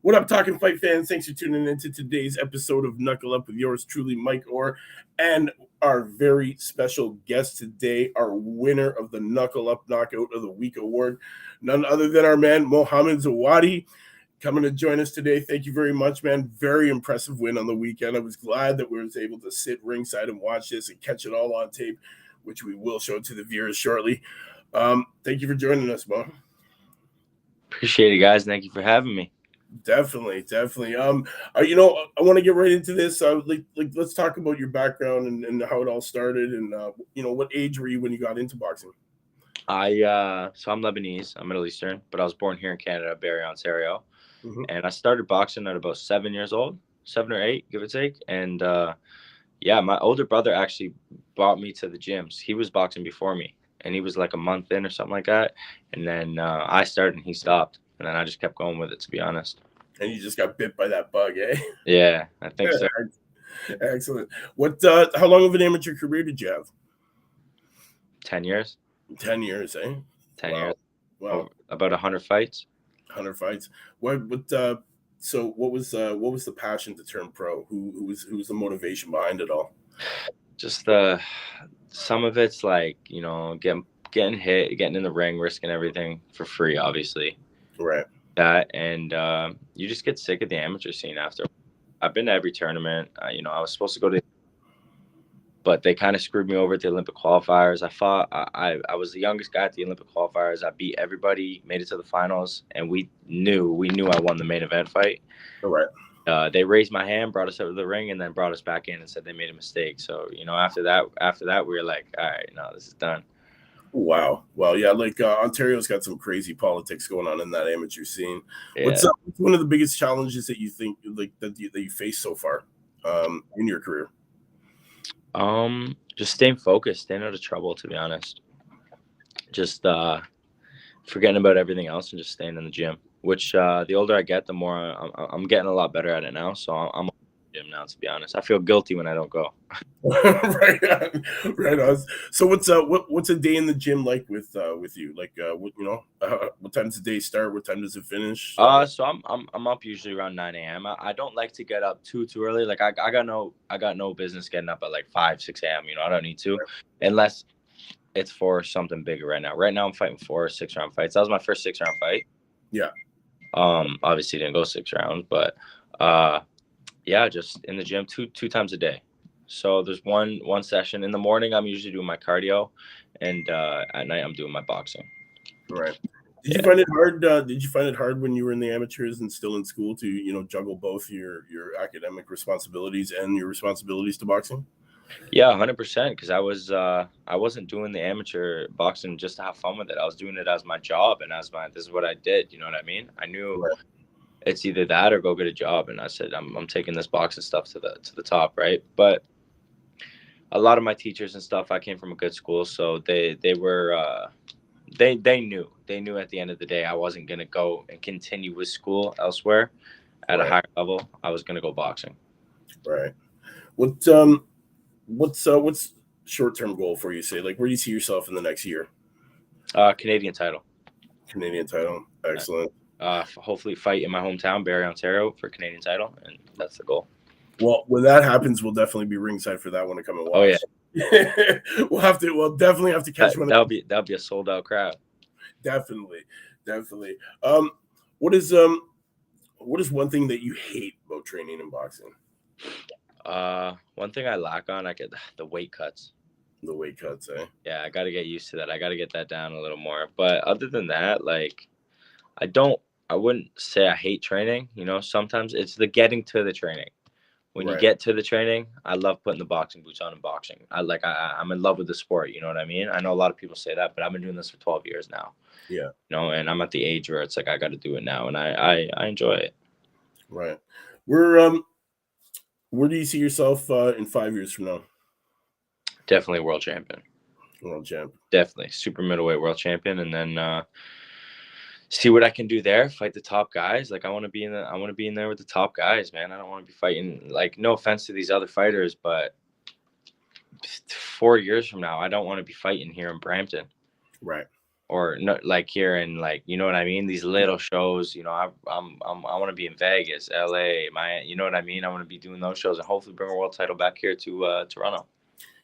What up, Talking Fight fans? Thanks for tuning into today's episode of Knuckle Up with yours truly, Mike Orr, and our very special guest today, our winner of the Knuckle Up Knockout of the Week award, none other than our man, Mohamed Zawadi, coming to join us today. Thank you very much, man. Very impressive win on the weekend. I was glad that we was able to sit ringside and watch this and catch it all on tape, which we will show to the viewers shortly. Thank you for joining us, Mo. Appreciate it, guys. Thank you for having me. Definitely. I want to get right into this. Let's talk about your background and how it all started, and what age were you when you got into boxing? So I'm Lebanese. I'm Middle Eastern, but I was born here in Canada, Barrie, Ontario, and I started boxing at about 7 years old, 7 or 8, give or take. And my older brother actually brought me to the gyms. He was boxing before me, and he was like a month in or something like that. And then I started, and he stopped. And then I just kept going with it, to be honest. And you just got bit by that bug, eh? Yeah, I think so. Excellent. How long of an amateur career did you have? 10 years. 10 years, eh? 10 years. Wow. About 100 fights. 100 fights. So what was the passion to turn pro? Who was the motivation behind it all? Just some of it's like, getting hit, getting in the ring, risking everything for free, obviously. Right. That and you just get sick of the amateur scene after. I've been to every tournament. I was supposed to go to, but they kind of screwed me over at the Olympic qualifiers. I was the youngest guy at the Olympic qualifiers. I beat everybody, made it to the finals, and we knew I won the main event fight. All right. They raised my hand, brought us out of the ring, and then brought us back in and said they made a mistake. So after that, we were like, all right, no, this is done. Wow. Well, yeah, Ontario's got some crazy politics going on in that amateur scene. Yeah. What's one of the biggest challenges that you think that you faced so far in your career? Just staying focused, staying out of trouble, to be honest. Just forgetting about everything else and just staying in the gym. Which the older I get, the more I'm getting a lot better at it now. So I'm gym now, to be honest. I feel guilty when I don't go. Right on. So what's a day in the gym like with you? What time does the day start? What time does it finish? So I'm up usually around 9 a.m. I don't like to get up too early. Like I got no business getting up at like 5, 6 a.m. I don't need to, unless it's for something bigger right now. Right now I'm fighting 4 or 6 round fights. That was my first 6 round fight. Yeah. Obviously didn't go 6 rounds, but just in the gym two times a day. So there's one session in the morning. I'm usually doing my cardio, and at night I'm doing my boxing. Right. Did you find it hard? Did you find it hard when you were in the amateurs and still in school to juggle both your academic responsibilities and your responsibilities to boxing? Yeah, 100%. Because I wasn't doing the amateur boxing just to have fun with it. I was doing it as my job and this is what I did. You know what I mean? I knew. Right. It's either that or go get a job. And I said, I'm taking this boxing stuff to the top. Right. But a lot of my teachers and stuff, I came from a good school. So they were, they knew at the end of the day, I wasn't going to go and continue with school elsewhere at a higher level. I was going to go boxing. Right. What's short-term goal for you? Say, like, where do you see yourself in the next year? Canadian title. Canadian title. Excellent. Hopefully fight in my hometown, Barrie, Ontario, for Canadian title, and that's the goal. Well, when that happens, we'll definitely be ringside for that one to come and watch. Oh yeah, we'll definitely have to catch one. That'll be a sold out crowd. Definitely. What is one thing that you hate about training in boxing? One thing I lack on, I get the weight cuts. The weight cuts, eh? Yeah, I got to get used to that. I got to get that down a little more. But other than that, like, I wouldn't say I hate training. Sometimes it's the getting to the training. When you get to the training, I love putting the boxing boots on and boxing. I'm in love with the sport. You know what I mean? I know a lot of people say that, but I've been doing this for 12 years now. Yeah. And I'm at the age where it's like I got to do it now, and I enjoy it. Right. Where do you see yourself in 5 years from now? Definitely world champion. World champ. Definitely super middleweight world champion, and then see what I can do there. Fight the top guys. Like I want to be in there with the top guys, man. I don't want to be fighting. Like, no offense to these other fighters, but 4 years from now, I don't want to be fighting here in Brampton. Right. or not like here in like, you know what I mean? These little shows, you know, I want to be in Vegas, LA, Miami, you know what I mean? I want to be doing those shows and hopefully bring a world title back here to Toronto.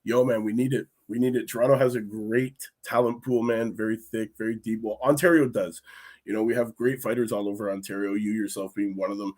Yo, man, we need it. We need it. Toronto has a great talent pool, man. Very thick, very deep. Well, Ontario does. You know, we have great fighters all over Ontario. You yourself being one of them.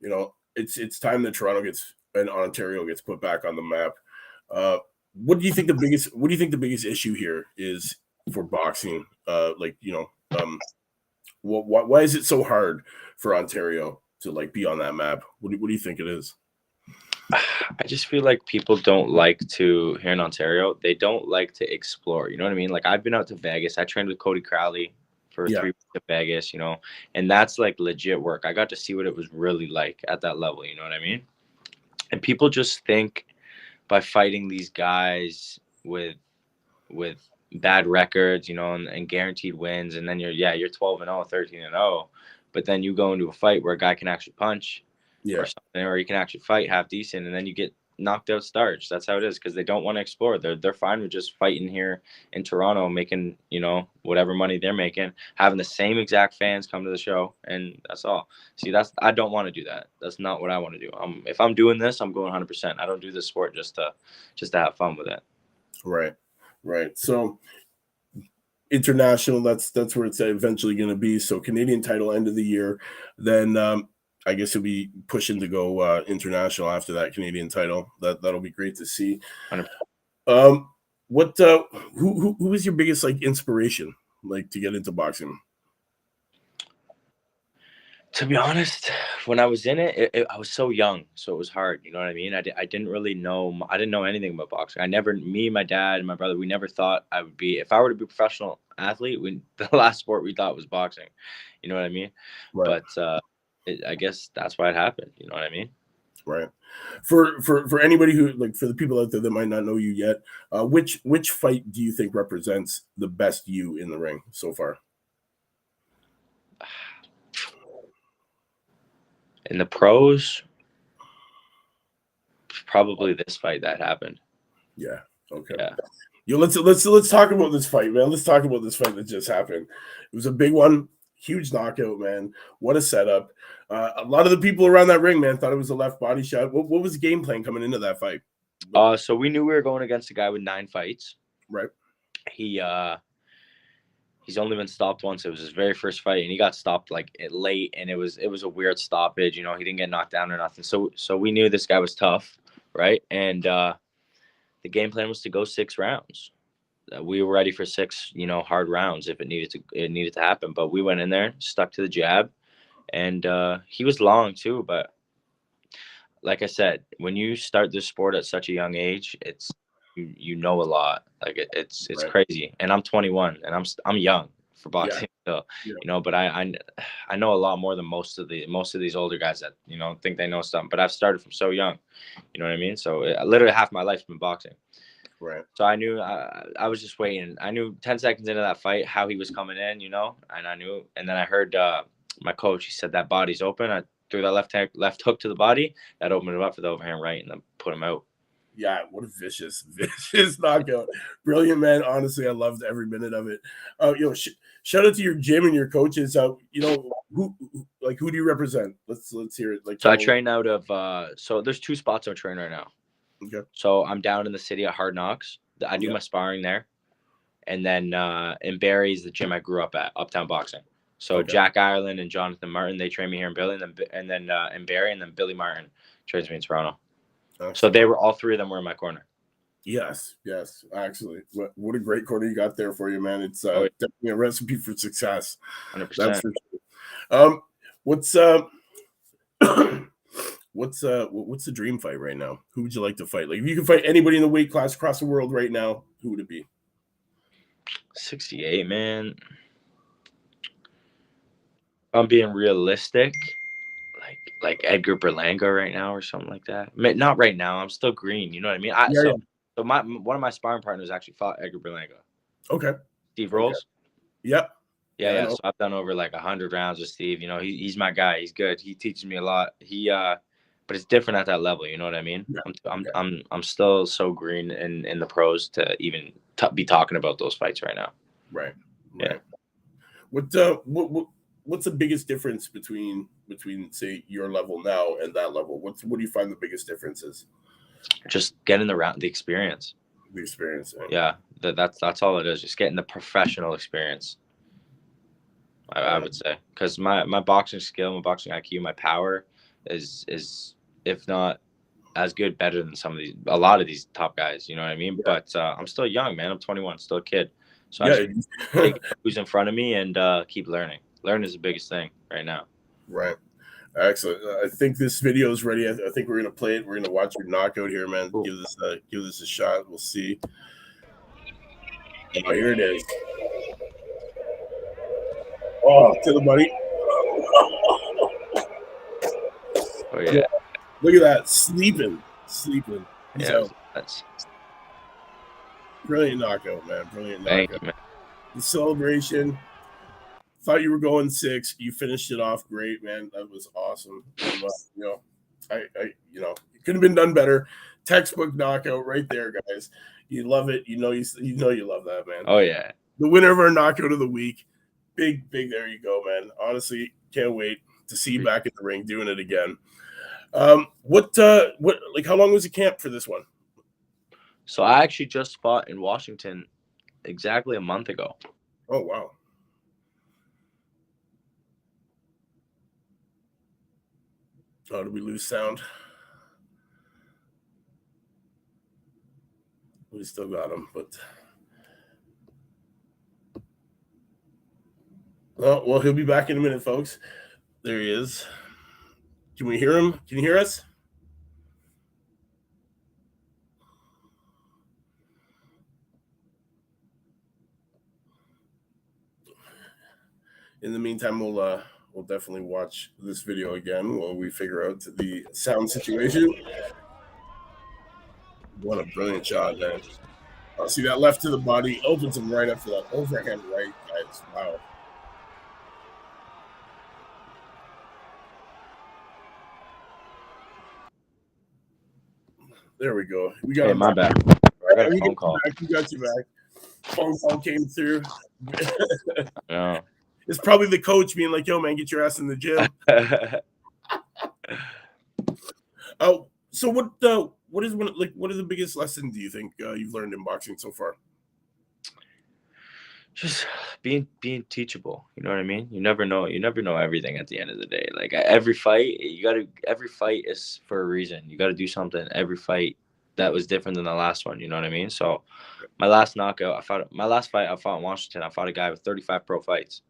You know, it's time that Toronto gets and Ontario gets put back on the map. What do you think the biggest issue here is for boxing? Why is it so hard for Ontario to like be on that map? What do you think it is? I just feel like people don't like to, here in Ontario, they don't like to explore. You know what I mean? Like I've been out to Vegas. I trained with Cody Crowley for 3 weeks in Vegas, you know, and that's like legit work. I got to see what it was really like at that level. You know what I mean? And people just think by fighting these guys with bad records, you know, and guaranteed wins, and then you're 12-0, 13-0, but then you go into a fight where a guy can actually punch. Or something, or you can actually fight half decent, and then you get knocked out starch. That's how it is because they don't want to explore. They're fine with just fighting here in Toronto, making, you know, whatever money they're making, having the same exact fans come to the show, and that's all. See, I don't want to do that. That's not what I want to do. If I'm doing this, I'm going 100%. I don't do this sport just to have fun with it. Right. So international, that's where it's eventually going to be. So Canadian title end of the year, then I guess he'll be pushing to go international after that Canadian title. That'll be great to see. 100%. Who is your biggest like inspiration like to get into boxing? To be honest, when I was in it, I was so young, so it was hard. You know what I mean? I didn't really know. I didn't know anything about boxing. Me, my dad, and my brother, we never thought I would be. If I were to be a professional athlete, the last sport we thought was boxing. You know what I mean? Right. But I guess that's why it happened. You know what I mean? Right. For anybody who like for the people out there that might not know you yet, which fight do you think represents the best you in the ring so far? In the pros, probably this fight that happened. Yeah. Okay. Yeah. Yo, let's talk about this fight, man. Let's talk about this fight that just happened. It was a big one, huge knockout, man. What a setup. A lot of the people around that ring, man, thought it was a left body shot. What was the game plan coming into that fight? So we knew we were going against a guy with 9 fights. Right. He's only been stopped once. It was his very first fight, and he got stopped like late, and it was a weird stoppage. You know, he didn't get knocked down or nothing. So we knew this guy was tough, right? And the game plan was to go 6 rounds. We were ready for 6, you know, hard rounds if it needed to happen. But we went in there, stuck to the jab, and he was long too. But like I said, when you start this sport at such a young age, it's you know a lot. Like it's Right. crazy. And I'm 21, and I'm young for boxing. Yeah. So you know, but I know a lot more than most of these older guys that, you know, think they know something. But I've started from so young. You know what I mean? So literally half my life's been boxing. Right. So I knew I was just waiting. I knew 10 seconds into that fight how he was coming in, you know, and I knew. And then I heard my coach. He said that body's open. I threw that left hook to the body. That opened him up for the overhand right, and then put him out. Yeah, what a vicious knockout. Brilliant, man. Honestly, I loved every minute of it. Shout out to your gym and your coaches. You know, who do you represent? Let's hear it. Like, so I train out of so there's 2 spots I train right now. Okay. So I'm down in the city at Hard Knocks. I do my sparring there. And then in Barrie is the gym I grew up at, Uptown Boxing. So Jack Ireland and Jonathan Martin, they train me here in Billy, and then in Barrie, and then Billy Martin trains me in Toronto. So they were, all 3 of them were in my corner. Yes, actually. What a great corner you got there for you, man. It's definitely a recipe for success. 100%. That's for sure. What's the dream fight right now? Who would you like to fight? Like, if you could fight anybody in the weight class across the world right now, who would it be? 68, man. I'm being realistic. Like Edgar Berlanga right now or something like that. Not right now. I'm still green. You know what I mean? So one of my sparring partners actually fought Edgar Berlanga. Okay. Steve Rolls. Yep. Yeah. So I've done over like 100 rounds with Steve. You know, he's my guy. He's good. He teaches me a lot. But it's different at that level. You know what I mean? Yeah. I'm still so green in the pros to even be talking about those fights right now. Right. Yeah. What's the biggest difference between say your level now and that level? What do you find the biggest difference is? Just getting the experience. The experience. Right? Yeah, that's all it is. Just getting the professional experience. I would say, because my boxing skill, my boxing IQ, my power is if not as good, better than a lot of these top guys. You know what I mean? Yeah. But I'm still young, man. I'm 21, still a kid. So I just take who's in front of me and keep learning. Learn is the biggest thing right now. Right. Excellent. I think this video is ready. I think we're gonna play it. We're gonna watch your knockout here, man. Cool. Give this a shot. We'll see. Oh, here it is. Oh, to the buddy. Oh yeah. Look at that. Sleeping. Yeah, that's brilliant knockout, man. Brilliant knockout. Thank you, man. The celebration. Thought you were going 6. You finished it off great, man. That was awesome. I it could have been done better. Textbook knockout right there, guys. You love it. You know you love that, man. Oh yeah. The winner of our knockout of the week. Big. There you go, man. Honestly, can't wait to see you back in the ring doing it again. What how long was the camp for this one? So I actually just fought in Washington exactly a month ago. Oh wow. Oh, did we lose sound? We still got him, but oh well, he'll be back in a minute, folks. There he is. Can we hear him? Can you hear us? In the meantime, we'll definitely watch this video again while we figure out the sound situation. What a brilliant shot, man. See that left to the body, opens him right up for that overhand right, guys. Wow. There we go. We got my bad. I got a phone call. We got you back. Phone call came through. No. It's probably the coach being like, "Yo, man, get your ass in the gym." So what is the biggest lesson do you think you've learned in boxing so far? Just being teachable. You know what I mean? You never know everything at the end of the day. Like every fight is for a reason. You got to do something every fight that was different than the last one. You know what I mean? So my last fight I fought in Washington. I fought a guy with 35 pro fights.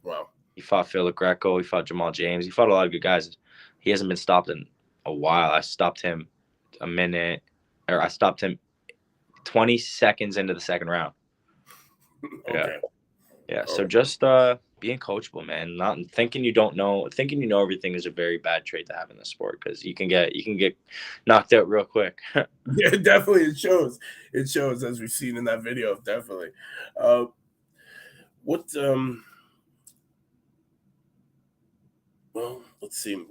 Wow. He fought Phil Greco. He fought Jamal James. He fought a lot of good guys. He hasn't been stopped in a while. I stopped him 20 seconds into the second round. Okay. Yeah. So just being coachable, man. Not thinking you know everything is a very bad trait to have in this sport, because you can get knocked out real quick. Yeah, definitely. It shows, as we've seen in that video. Definitely. Well, let's see.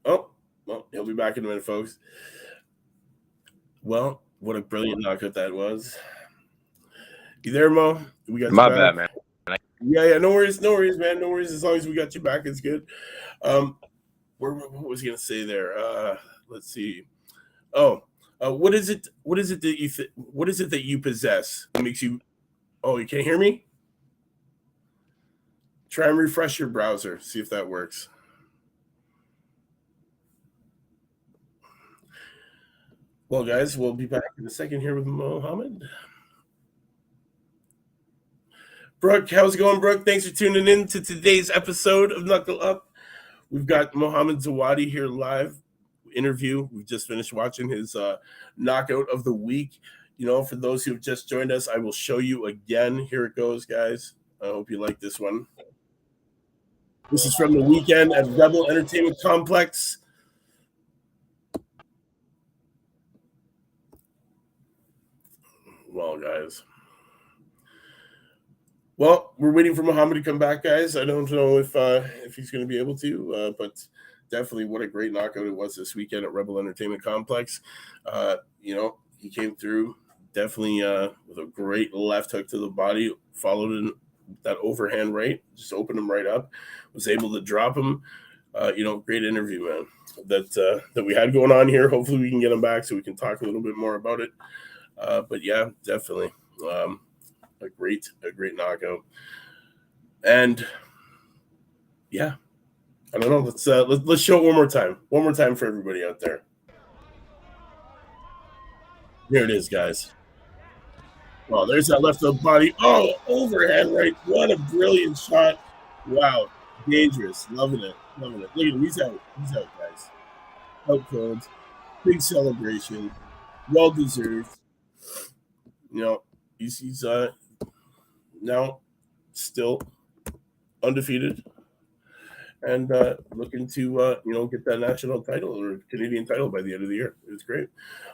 He'll be back in a minute, folks. Well, what a brilliant knockout that was. You there, Mo? We got my bad, man. Yeah. No worries, man. No worries. As long as we got you back, it's good. What was he gonna say there? Let's see. What is it that you possess that makes you? Oh, you can't hear me? Try and refresh your browser. See if that works. Well, guys, we'll be back in a second here with Mohamed. Brooke, how's it going, Brooke? Thanks for tuning in to today's episode of Knuckle Up. We've got Mohamed Zawadi here live interview. We've just finished watching his knockout of the week. For those who have just joined us, I will show you again. Here it goes, guys. I hope you like this one. This is from the weekend at Rebel Entertainment Complex. Well, guys. Well, we're waiting for Mohamed to come back, guys. I don't know if he's going to be able to, but definitely what a great knockout it was this weekend at Rebel Entertainment Complex. He came through definitely with a great left hook to the body, followed that overhand right, just opened him right up, was able to drop him. Great interview, man, that we had going on here. Hopefully we can get him back so we can talk a little bit more about it. But yeah, definitely a great knockout. And yeah, I don't know. Let's show it one more time for everybody out there. Here it is, guys. Oh, there's that left hook body. Oh, overhand right. What a brilliant shot. Wow. Dangerous. Loving it. Look at him. He's out, guys. Out cold. Big celebration. Well deserved. He's now still undefeated and looking to get that national title or Canadian title by the end of the year. It's great.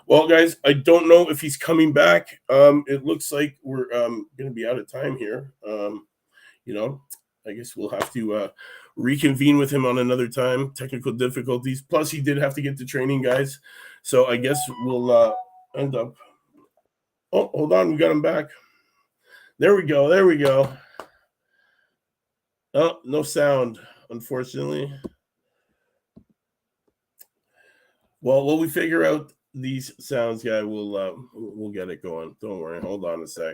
Well, guys, I don't know if he's coming back. It looks like we're going to be out of time here. I guess we'll have to reconvene with him on another time. Technical difficulties. Plus, he did have to get to training, guys. So I guess we'll end up. Oh, hold on. We got him back. There we go. Oh, no sound, unfortunately. Well, while we figure out these sounds, guy, we'll get it going. Don't worry. Hold on a sec.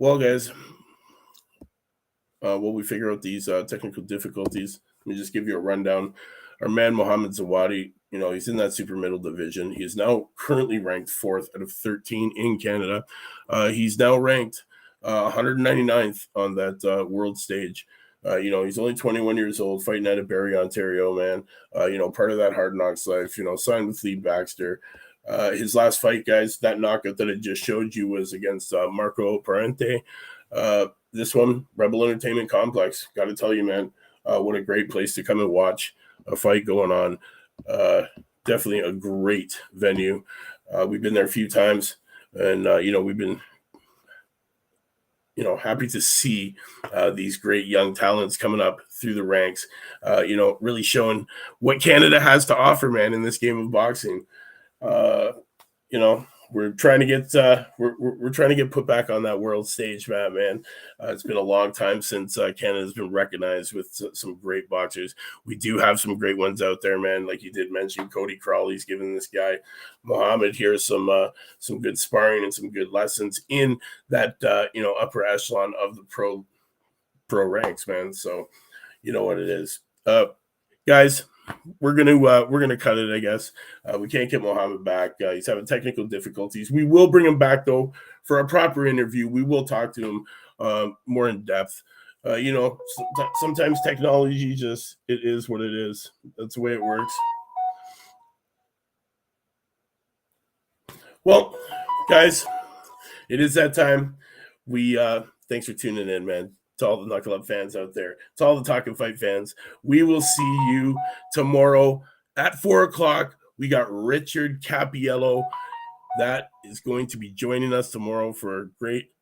Well, guys, while we figure out these technical difficulties, let me just give you a rundown. Our man Mohamed Zawadi, he's in that super middle division. He is now currently ranked 4th out of 13 in Canada. He's now ranked 199th on that world stage. He's only 21 years old, fighting out of Barrie, Ontario, man. Part of that Hard Knocks life, signed with Baxter. His last fight, guys, that knockout that I just showed you was against Marco Parente. This one, Rebel Entertainment Complex. Got to tell you, man, what a great place to come and watch a fight going on. Definitely a great venue. We've been there a few times, and we've been happy to see these great young talents coming up through the ranks. Really showing what Canada has to offer, man, in this game of boxing. We're trying to get we're trying to get put back on that world stage, man. It's been a long time since Canada's been recognized with some great boxers. We do have some great ones out there, man. Like you did mention, Cody Crawley's giving this guy Mohamed here some good sparring and some good lessons in that upper echelon of the pro ranks, man. So you know what it is, guys. We're gonna cut it, I guess. We can't get Mohamed back. He's having technical difficulties. We will bring him back though for a proper interview. We will talk to him more in depth. Sometimes technology it is what it is. That's the way it works. Well, guys, it is that time. We thanks for tuning in, man. To all the Knuckle Up fans out there, to all the Talkin' Fight fans, we will see you tomorrow at 4:00. We got Richard Capiello that is going to be joining us tomorrow for a great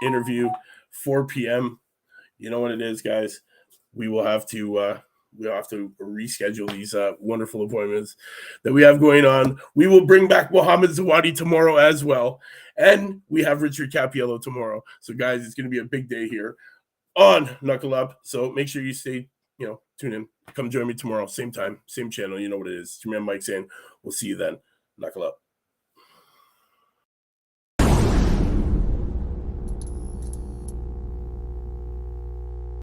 interview. 4 p.m. You know what it is, guys. We'll have to reschedule these wonderful appointments that we have going on. We will bring back Mohamed Zawadi tomorrow as well, and we have Richard Capiello tomorrow. So, guys, it's going to be a big day here on Knuckle Up. So make sure you stay, tune in. Come join me tomorrow, same time, same channel. You know what it is. It's your man Mike saying, we'll see you then. Knuckle Up.